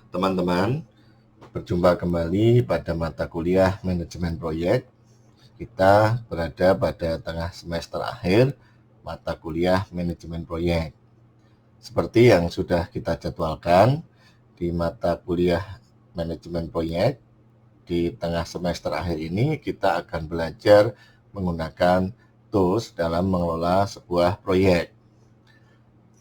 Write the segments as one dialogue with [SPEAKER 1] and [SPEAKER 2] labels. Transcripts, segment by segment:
[SPEAKER 1] Teman-teman, berjumpa kembali pada mata kuliah manajemen proyek. Kita berada pada tengah semester akhir mata kuliah manajemen proyek. Seperti yang sudah kita jadwalkan, di mata kuliah manajemen proyek di tengah semester akhir ini kita akan belajar menggunakan tools dalam mengelola sebuah proyek.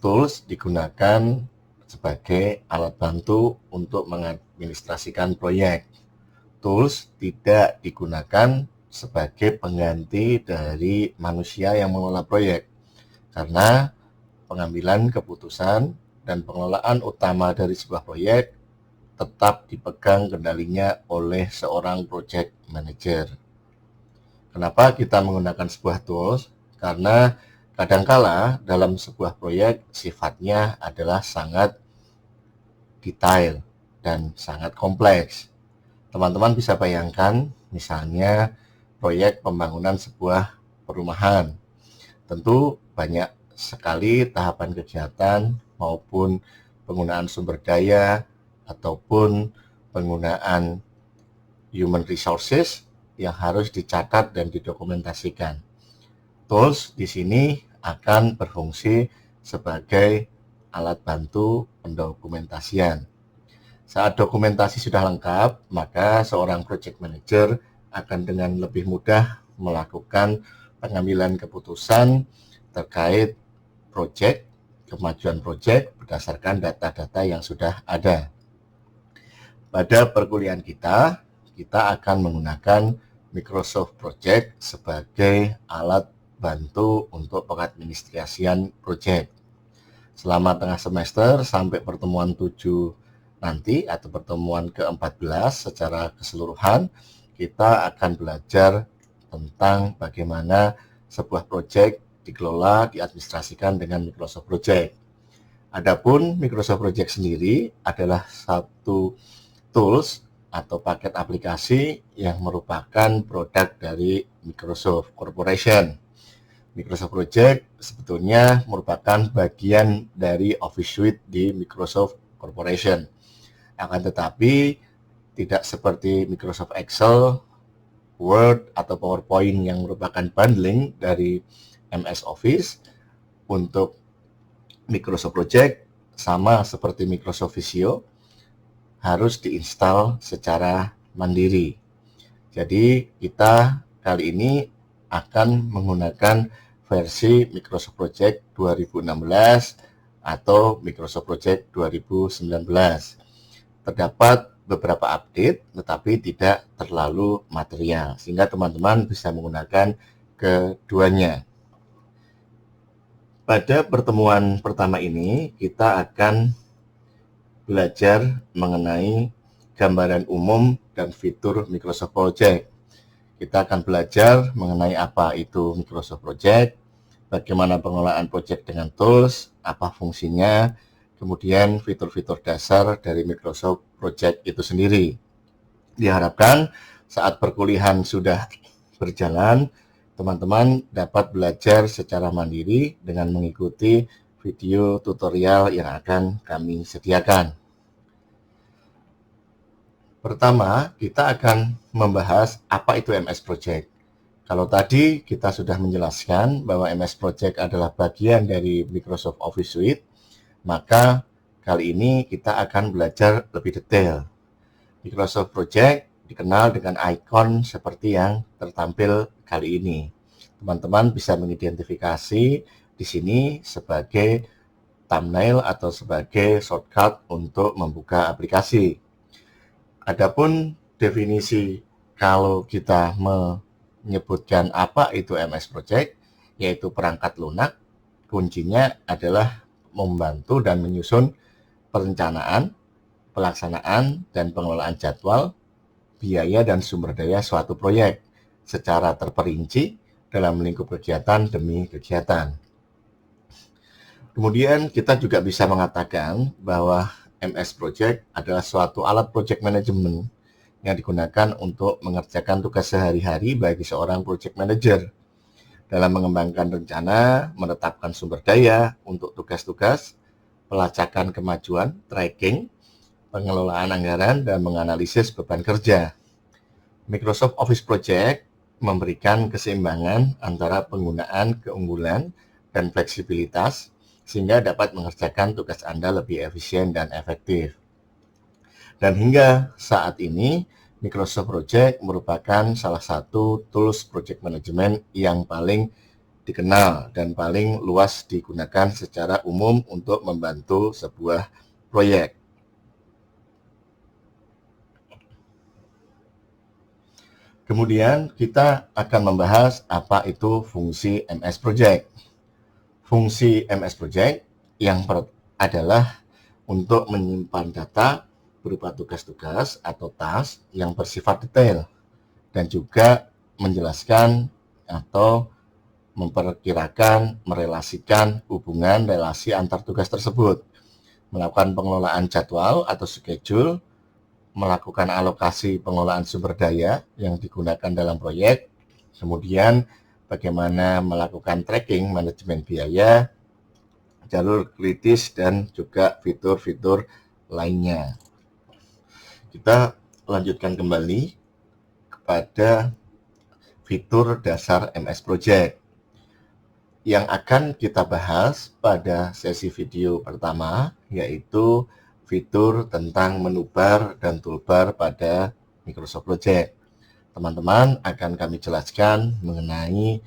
[SPEAKER 1] Tools digunakan sebagai alat bantu untuk mengadministrasikan proyek. Tools tidak digunakan sebagai pengganti dari manusia yang mengelola proyek, karena pengambilan keputusan dan pengelolaan utama dari sebuah proyek tetap dipegang kendalinya oleh seorang project manager. Kenapa kita menggunakan sebuah tools? Karena kadangkala dalam sebuah proyek sifatnya adalah sangat detail dan sangat kompleks. Teman-teman bisa bayangkan misalnya proyek pembangunan sebuah perumahan. Tentu banyak sekali tahapan kegiatan maupun penggunaan sumber daya ataupun penggunaan human resources yang harus dicatat dan didokumentasikan. Tools di sini akan berfungsi sebagai alat bantu pendokumentasian. Saat dokumentasi sudah lengkap, maka seorang project manager akan dengan lebih mudah melakukan pengambilan keputusan terkait project, kemajuan project berdasarkan data-data yang sudah ada. Pada perkuliahan kita akan menggunakan Microsoft Project sebagai alat bantu untuk pengadministrasian project. Selama tengah semester sampai pertemuan 7 nanti atau pertemuan ke-14 secara keseluruhan, kita akan belajar tentang bagaimana sebuah project dikelola, diadministrasikan dengan Microsoft Project. Adapun Microsoft Project sendiri adalah satu tools atau paket aplikasi yang merupakan produk dari Microsoft Corporation. Microsoft Project sebetulnya merupakan bagian dari Office Suite di Microsoft Corporation. Akan tetapi tidak seperti Microsoft Excel, Word, atau PowerPoint yang merupakan bundling dari MS Office. Untuk Microsoft Project sama seperti Microsoft Visio, harus diinstal secara mandiri. Jadi kita kali ini akan menggunakan versi Microsoft Project 2016 atau Microsoft Project 2019. Terdapat beberapa update tetapi tidak terlalu material, sehingga teman-teman bisa menggunakan keduanya. Pada pertemuan pertama ini kita akan belajar mengenai gambaran umum dan fitur Microsoft Project. Kita akan belajar mengenai apa itu Microsoft Project, bagaimana pengelolaan project dengan tools, apa fungsinya, kemudian fitur-fitur dasar dari Microsoft Project itu sendiri. Diharapkan saat perkuliahan sudah berjalan, teman-teman dapat belajar secara mandiri dengan mengikuti video tutorial yang akan kami sediakan. Pertama, kita akan membahas apa itu MS Project. Kalau tadi kita sudah menjelaskan bahwa MS Project adalah bagian dari Microsoft Office Suite, maka kali ini kita akan belajar lebih detail. Microsoft Project dikenal dengan ikon seperti yang tertampil kali ini. Teman-teman bisa mengidentifikasi di sini sebagai thumbnail atau sebagai shortcut untuk membuka aplikasi. Adapun definisi kalau kita menyebutkan apa itu MS Project, yaitu perangkat lunak, kuncinya adalah membantu dan menyusun perencanaan, pelaksanaan, dan pengelolaan jadwal, biaya, dan sumber daya suatu proyek secara terperinci dalam lingkup kegiatan demi kegiatan. Kemudian kita juga bisa mengatakan bahwa MS Project adalah suatu alat project management yang digunakan untuk mengerjakan tugas sehari-hari bagi seorang project manager dalam mengembangkan rencana, menetapkan sumber daya untuk tugas-tugas, pelacakan kemajuan, tracking, pengelolaan anggaran, dan menganalisis beban kerja. Microsoft Office Project memberikan keseimbangan antara penggunaan keunggulan dan fleksibilitas sehingga dapat mengerjakan tugas Anda lebih efisien dan efektif. Dan hingga saat ini, Microsoft Project merupakan salah satu tools project management yang paling dikenal dan paling luas digunakan secara umum untuk membantu sebuah proyek. Kemudian kita akan membahas apa itu fungsi MS Project. Fungsi MS Project yang adalah untuk menyimpan data berupa tugas-tugas atau task yang bersifat detail dan juga menjelaskan atau memperkirakan, merelasikan hubungan relasi antar tugas tersebut, melakukan pengelolaan jadwal atau schedule, melakukan alokasi pengelolaan sumber daya yang digunakan dalam proyek, kemudian bagaimana melakukan tracking manajemen biaya, jalur kritis, dan juga fitur-fitur lainnya. Kita lanjutkan kembali kepada fitur dasar MS Project yang akan kita bahas pada sesi video pertama, yaitu fitur tentang menu bar dan toolbar pada Microsoft Project. Teman-teman akan kami jelaskan mengenai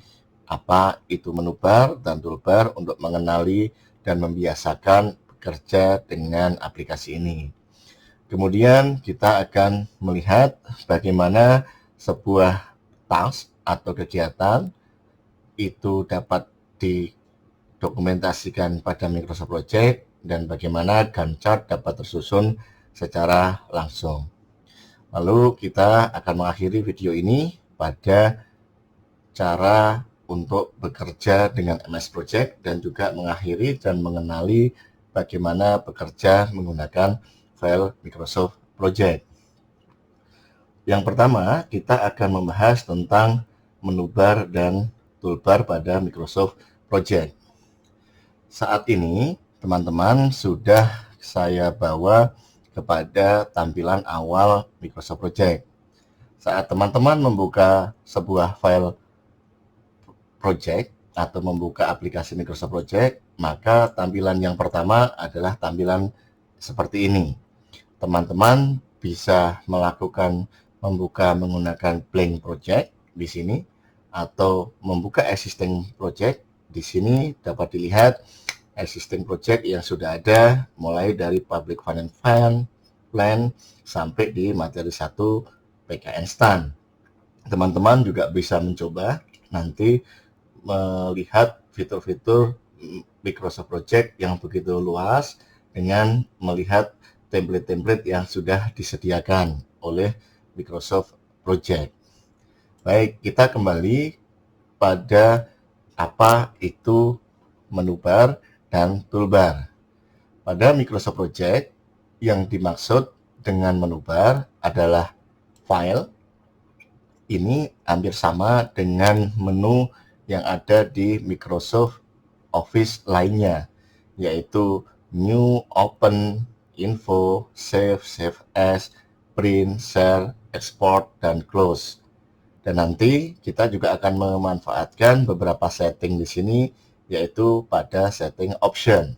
[SPEAKER 1] apa itu menu bar dan toolbar untuk mengenali dan membiasakan bekerja dengan aplikasi ini. Kemudian kita akan melihat bagaimana sebuah task atau kegiatan itu dapat didokumentasikan pada Microsoft Project dan bagaimana Gantt chart dapat tersusun secara langsung. Lalu kita akan mengakhiri video ini pada cara untuk bekerja dengan MS Project dan juga mengakhiri dan mengenali bagaimana bekerja menggunakan file Microsoft Project. Yang pertama, kita akan membahas tentang menu bar dan toolbar pada Microsoft Project. Saat ini, teman-teman sudah saya bawa kepada tampilan awal Microsoft Project. Saat teman-teman membuka sebuah file project atau membuka aplikasi Microsoft Project, maka tampilan yang pertama adalah tampilan seperti ini. Teman-teman bisa membuka menggunakan blank project di sini atau membuka existing project. Di sini dapat dilihat existing project yang sudah ada mulai dari public finance plan sampai di materi 1 PKN STAN. Teman-teman juga bisa mencoba nanti melihat fitur-fitur Microsoft Project yang begitu luas dengan melihat template-template yang sudah disediakan oleh Microsoft Project. Baik, kita kembali pada apa itu menu bar dan toolbar. Pada Microsoft Project, yang dimaksud dengan menu bar adalah file. Ini hampir sama dengan menu yang ada di Microsoft Office lainnya, yaitu New, Open, Info, Save, Save As, Print, Share, Export, dan Close. Dan nanti kita juga akan memanfaatkan beberapa setting di sini, yaitu pada setting option.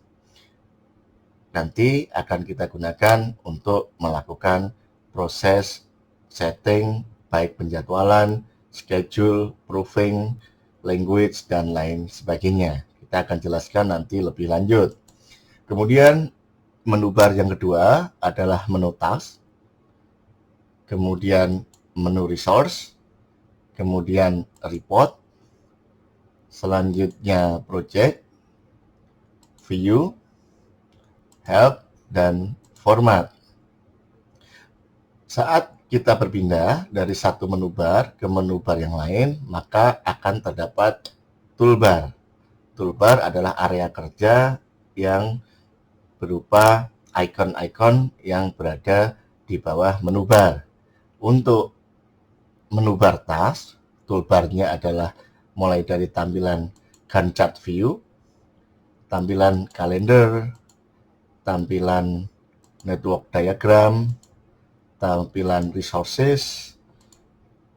[SPEAKER 1] Nanti akan kita gunakan untuk melakukan proses setting, baik penjadwalan, schedule, proofing, language, dan lain sebagainya. Kita akan jelaskan nanti lebih lanjut. Kemudian menu bar yang kedua adalah menu task, kemudian menu resource, kemudian report, selanjutnya project, view, help, dan format. Saat kita berpindah dari satu menu bar ke menu bar yang lain, maka akan terdapat toolbar. Toolbar adalah area kerja yang berupa icon-icon yang berada di bawah menu bar. Untuk menu bar task, toolbarnya adalah mulai dari tampilan Gantt chart view, tampilan kalender, tampilan network diagram, tampilan resources,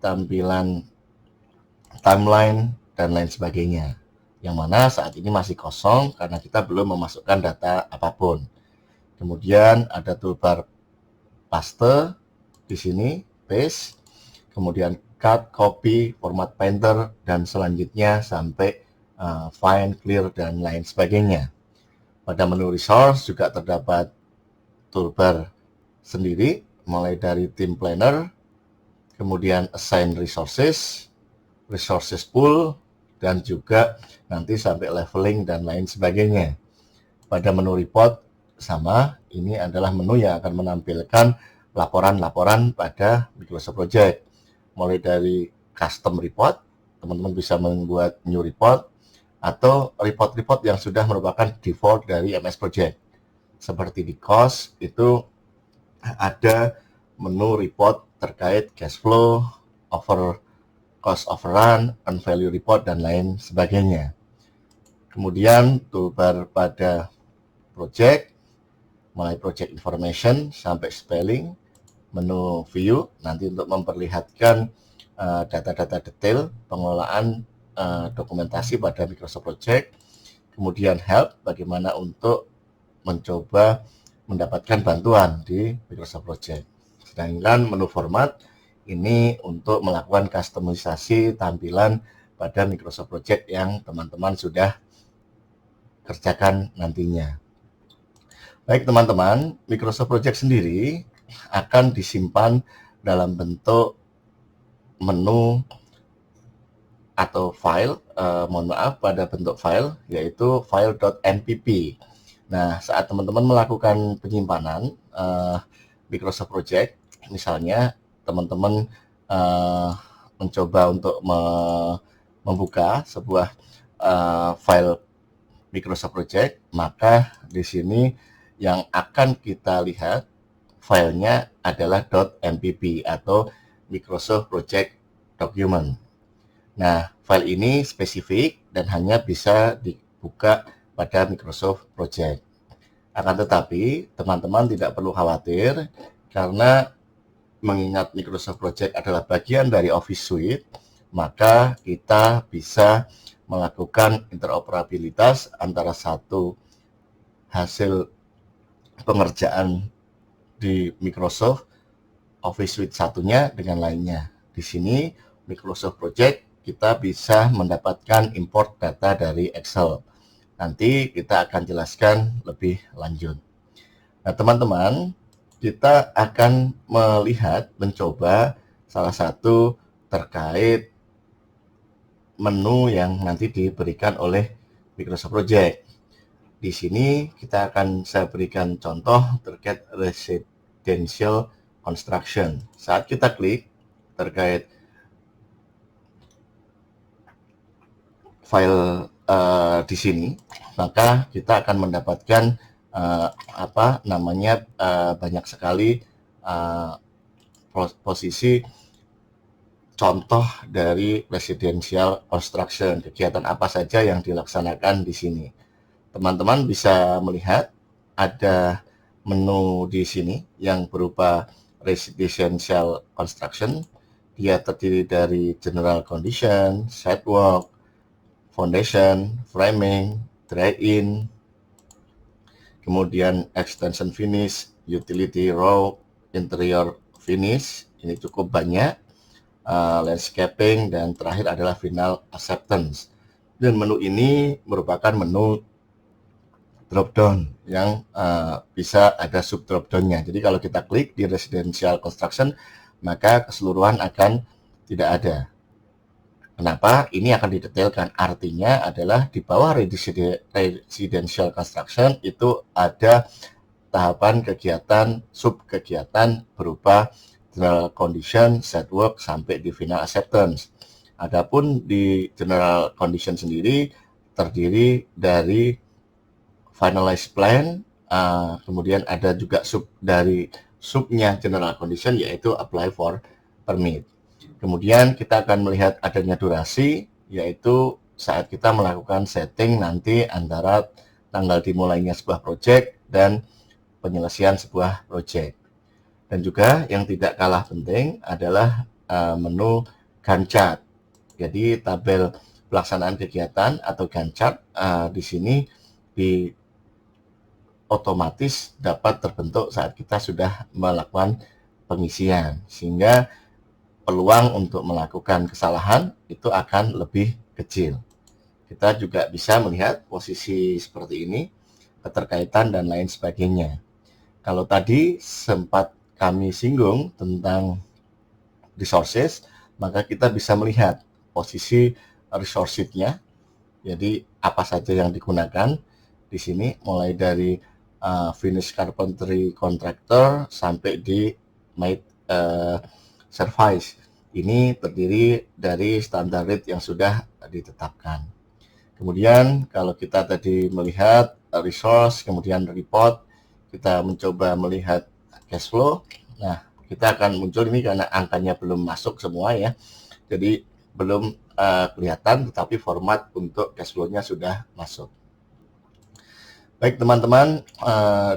[SPEAKER 1] tampilan timeline, dan lain sebagainya. Yang mana saat ini masih kosong karena kita belum memasukkan data apapun. Kemudian ada toolbar paste di sini, paste, kemudian cut, copy, format painter, dan selanjutnya sampai find, clear, dan lain sebagainya. Pada menu resource juga terdapat toolbar sendiri, mulai dari team planner, kemudian assign resources, resources pool, dan juga nanti sampai leveling dan lain sebagainya. Pada menu report sama, ini adalah menu yang akan menampilkan laporan-laporan pada Microsoft Project. Mulai dari custom report, teman-teman bisa membuat new report, atau report-report yang sudah merupakan default dari MS Project. Seperti di cost, itu ada menu report terkait cash flow, cost overrun, and value report, dan lain sebagainya. Kemudian toolbar pada project, mulai project information sampai spelling, menu view nanti untuk memperlihatkan data-data detail pengelolaan dokumentasi pada Microsoft Project. Kemudian help, bagaimana untuk mencoba mendapatkan bantuan di Microsoft Project. Sedangkan menu format ini untuk melakukan customisasi tampilan pada Microsoft Project yang teman-teman sudah kerjakan nantinya. Baik teman-teman, Microsoft Project sendiri akan disimpan dalam bentuk menu atau file, pada bentuk file, yaitu file.mpp. Nah, saat teman-teman melakukan penyimpanan Microsoft Project, misalnya teman-teman mencoba untuk membuka sebuah file Microsoft Project, maka di sini yang akan kita lihat filenya adalah .mpp atau Microsoft Project Document. Nah, file ini spesifik dan hanya bisa dibuka pada Microsoft Project. Akan tetapi, teman-teman tidak perlu khawatir karena mengingat Microsoft Project adalah bagian dari Office Suite, maka kita bisa melakukan interoperabilitas antara satu hasil pengerjaan di Microsoft Office Suite satunya dengan lainnya. Di sini Microsoft Project kita bisa mendapatkan import data dari Excel. Nanti kita akan jelaskan lebih lanjut. Nah, teman-teman, kita akan mencoba salah satu terkait menu yang nanti diberikan oleh Microsoft Project. Di sini saya berikan contoh terkait residential construction. Saat kita klik terkait file di sini, maka kita akan mendapatkan banyak sekali posisi contoh dari residential construction, kegiatan apa saja yang dilaksanakan di sini. Teman-teman bisa melihat ada menu di sini yang berupa residential construction. Dia terdiri dari general condition, site work, foundation, framing, dry-in, kemudian extension finish, utility row, interior finish. Ini cukup banyak. Landscaping, dan terakhir adalah final acceptance. Dan menu ini merupakan menu drop down yang bisa ada sub drop down-nya. Jadi kalau kita klik di residential construction, maka keseluruhan akan tidak ada. Kenapa? Ini akan didetailkan. Artinya adalah di bawah residential construction itu ada tahapan kegiatan, sub kegiatan berupa general condition, set work, sampai di final acceptance. Adapun di general condition sendiri terdiri dari finalized plan, kemudian ada juga subnya general condition, yaitu apply for permit. Kemudian kita akan melihat adanya durasi, yaitu saat kita melakukan setting nanti antara tanggal dimulainya sebuah project dan penyelesaian sebuah proyek. Dan juga yang tidak kalah penting adalah menu Gantt chart. Jadi tabel pelaksanaan kegiatan atau Gantt chart di sini otomatis dapat terbentuk saat kita sudah melakukan pengisian, sehingga peluang untuk melakukan kesalahan itu akan lebih kecil. Kita juga bisa melihat posisi seperti ini, keterkaitan dan lain sebagainya. Kalau tadi sempat kami singgung tentang resources, maka kita bisa melihat posisi resource sheet-nya. Jadi apa saja yang digunakan di sini, mulai dari finish carpentry contractor sampai di made service. Ini terdiri dari standar rate yang sudah ditetapkan. Kemudian kalau kita tadi melihat resource, kemudian report, kita mencoba melihat cash flow. Nah, kita akan muncul ini karena angkanya belum masuk semua ya. Jadi belum kelihatan, tetapi format untuk cash flow-nya sudah masuk. Baik teman-teman,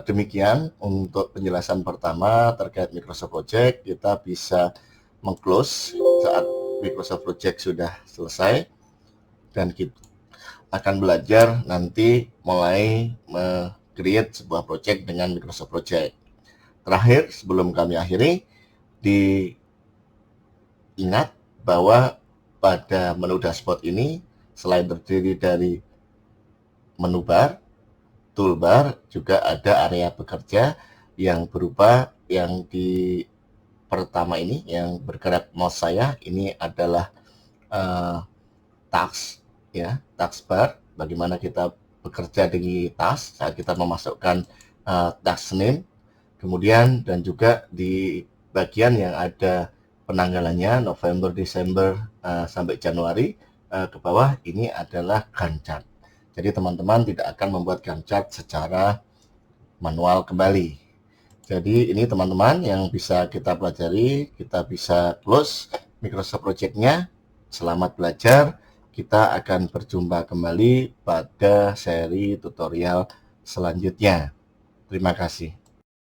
[SPEAKER 1] demikian untuk penjelasan pertama terkait Microsoft Project. Kita bisa meng-close saat Microsoft Project sudah selesai, dan kita akan belajar nanti mulai create sebuah project dengan Microsoft Project. Terakhir, sebelum kami akhiri, diingat bahwa pada menu dashboard ini selain terdiri dari menu bar, toolbar, juga ada area bekerja yang berupa yang di pertama ini yang bergerak mouse saya ini adalah task ya, task bar, bagaimana kita bekerja di task saat kita memasukkan task name. Kemudian dan juga di bagian yang ada penanggalannya November, Desember sampai Januari ke bawah, ini adalah Gantt chart. Jadi teman-teman tidak akan membuat Gantt chart secara manual kembali. Jadi ini teman-teman yang bisa kita pelajari, kita bisa close Microsoft Project-nya. Selamat belajar. Kita akan berjumpa kembali pada seri tutorial selanjutnya. Terima kasih.